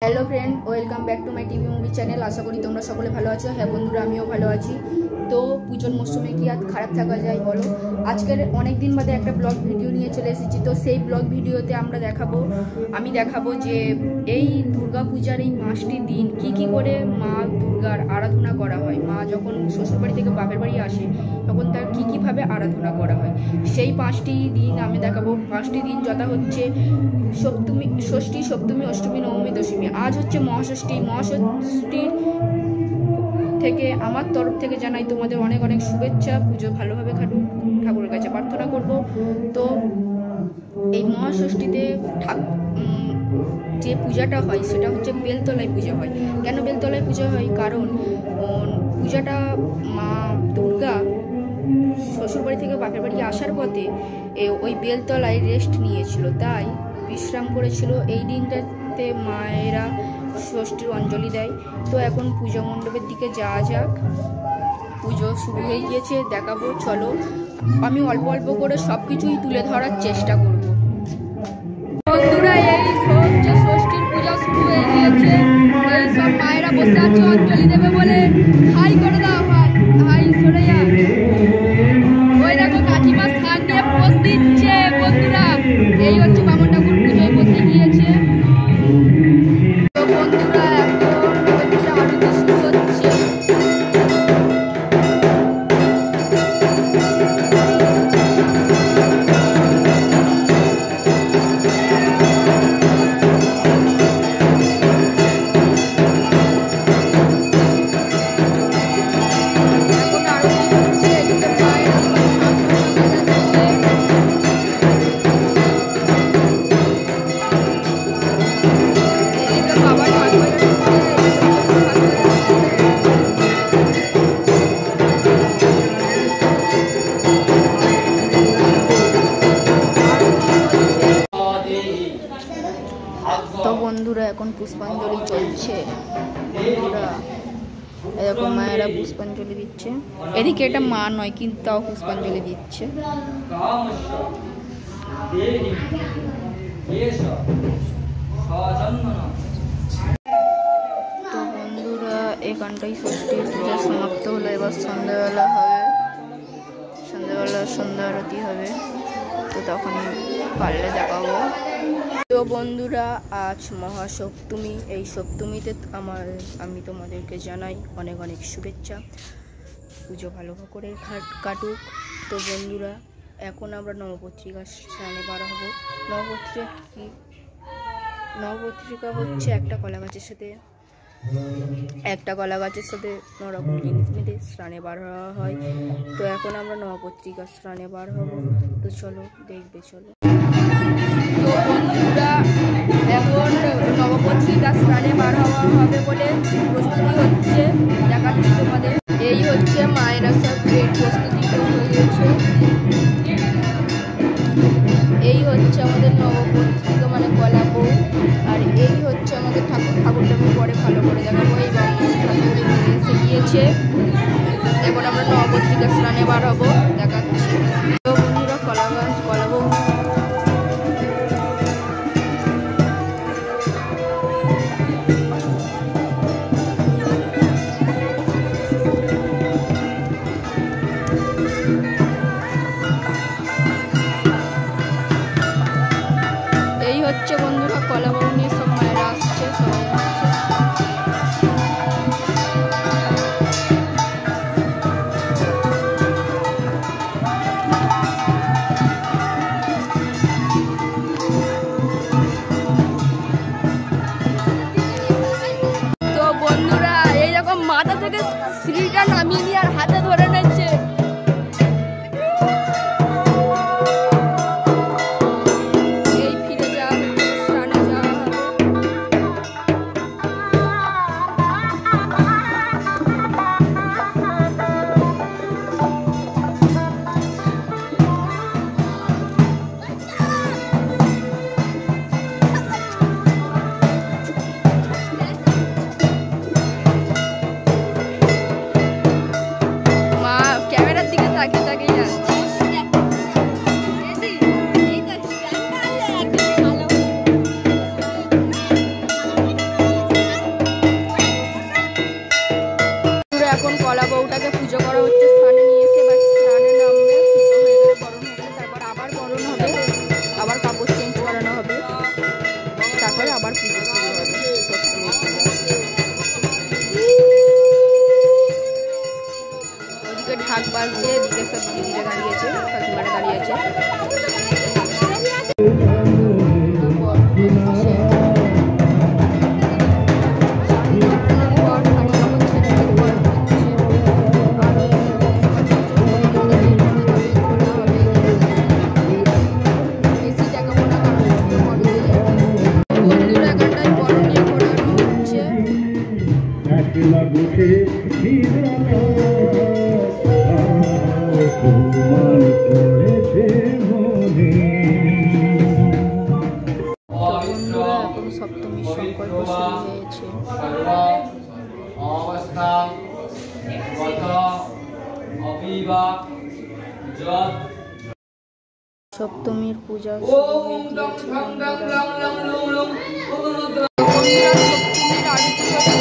Hello friend, welcome back to my TV movie channel. আশা করি তোমরা সকলে ভালো আছো। হ্যাঁ বন্ধুরা, আমিও ভালো আছি। তো পুজোর মরশুমে কি আর খারাপ থাকা যায় বলো। আজকের অনেক দিন বাদে একটা ব্লগ ভিডিও নিয়ে চলে এসেছি। তো সেই ব্লগ ভিডিওতে আমি দেখাবো যে এই দুর্গা পূজার এই 5টি দিন কি করে মা দুর্গার আরাধনা করা হয়। মা যখন শ্বশুরবাড়ি থেকে বাপের বাড়ি আসে তখন তার কীভাবে আরাধনা করা হয় সেই 5টি দিন আমি দেখাবো। 5টি দিন যথা হচ্ছে ষষ্ঠী, সপ্তমী, অষ্টমী, নবমী, দশমী। আজ হচ্ছে মহাষষ্ঠী। মহাষষ্ঠীর থেকে আমার তরফ থেকে জানাই তোমাদের অনেক অনেক শুভেচ্ছা। পুজো ভালোভাবে কাটুক, ঠাকুরের কাছে প্রার্থনা করব। তো এই মহাষষ্ঠীতে যে পূজাটা হয় সেটা হচ্ছে বেলতলায় পূজা হয়। কেন বেলতলায় পূজা হয়? কারণ পূজাটা মা দুর্গা ষষ্ঠবাড়ি থেকে বাপের বাড়ি আসার পথে ওই বেলতলায় রেস্ট নিয়েছিল, তাই বিশ্রাম করেছিল। এই দিনটাতে মায়েরা ষষ্ঠীর অঞ্জলি দেয়। তো এখন পুজো মণ্ডপের দিকে যাওয়া যাক। পুজো শুরু হয়ে গিয়েছে, দেখাবো, চলো। আমি অল্প অল্প করে সব কিছুই তুলে ধরার চেষ্টা করব। বন্ধুরা, এই যে ষষ্ঠীর পূজা শুরু হয়ে গিয়েছে। এই সব মায়েরা বসে আছে অঞ্জলি দেবে বলে। হাই করে দাও, হাই সরে যা। ওই দেখো কাকিমা শাক দিয়ে পোজ দিচ্ছে। বন্ধুরা, এই হচ্ছে বাবা ঠাকুর পুজোয় বসে গিয়েছে। তো বন্ধুরা, এখন আরতি শুরু হচ্ছে। তো বন্ধুরা, এখন পুষ্পাঞ্জলি চলছে। বন্ধুরা এরকম মায়েরা পুষ্পাঞ্জলি দিচ্ছে। এদিকে এটা মা নয়, কিন্তু তাও পুষ্পাঞ্জলি দিচ্ছে। তো বন্ধুরা, এখানটাই ষষ্ঠীর পূজা সমাপ্ত হলো। এবার সন্ধ্যাবেলা হবে, সন্ধ্যা আরতি হবে। তো তখনই পারলে দেখাবো। তো বন্ধুরা, আজ মহাসপ্তমী। এই সপ্তমীতে আমি তোমাদেরকে জানাই অনেক অনেক শুভেচ্ছা। পুজো ভালো করে কাটুক। তো বন্ধুরা, এখন আমরা নবপত্রিকা স্নানে বার হবো। নবপত্রিকা হচ্ছে একটা কলা গাছের সাথে নরকম জিনিস মিলে স্নানে বার হওয়া হয়। তো এখন আমরা নবপত্রিকা স্নানে বার হব। তো চলো দেখবে, চলো। তো বন্ধুরা, এখন নবপত্রিকা স্নানে বার হওয়া হবে বলে প্রস্তুতি হচ্ছে, দেখাচ্ছি তোমাদের। এই হচ্ছে মায়েরা সব প্রস্তুতি হয়ে গেছে। এই হচ্ছে আমাদের নবপত্রিকা মানে কলা বউ। আর এই হচ্ছে আমাদের ঠাকুরটা পরে ভালো করে দেখাবো। এই ঠাকুর এসে গিয়েছে। এখন আমরা নবপত্রিকা স্নানে বার হবো, দেখাচ্ছি। তো বন্ধুরা, কলা বউ। এই হচ্ছে বন্ধুরা কলা বউ নিয়ে সব মায়েরা আসছে, সবাই আসছে। তো বন্ধুরা, এইরকম মাথা থেকে শ্রীটা নামিয়ে নিয়ে আর হাতে ধরে নিচ্ছে। এখন সপ্তমীর সংকল্প শুরু হয়েছে। সপ্তমীর পূজা সপ্তমীর আরতি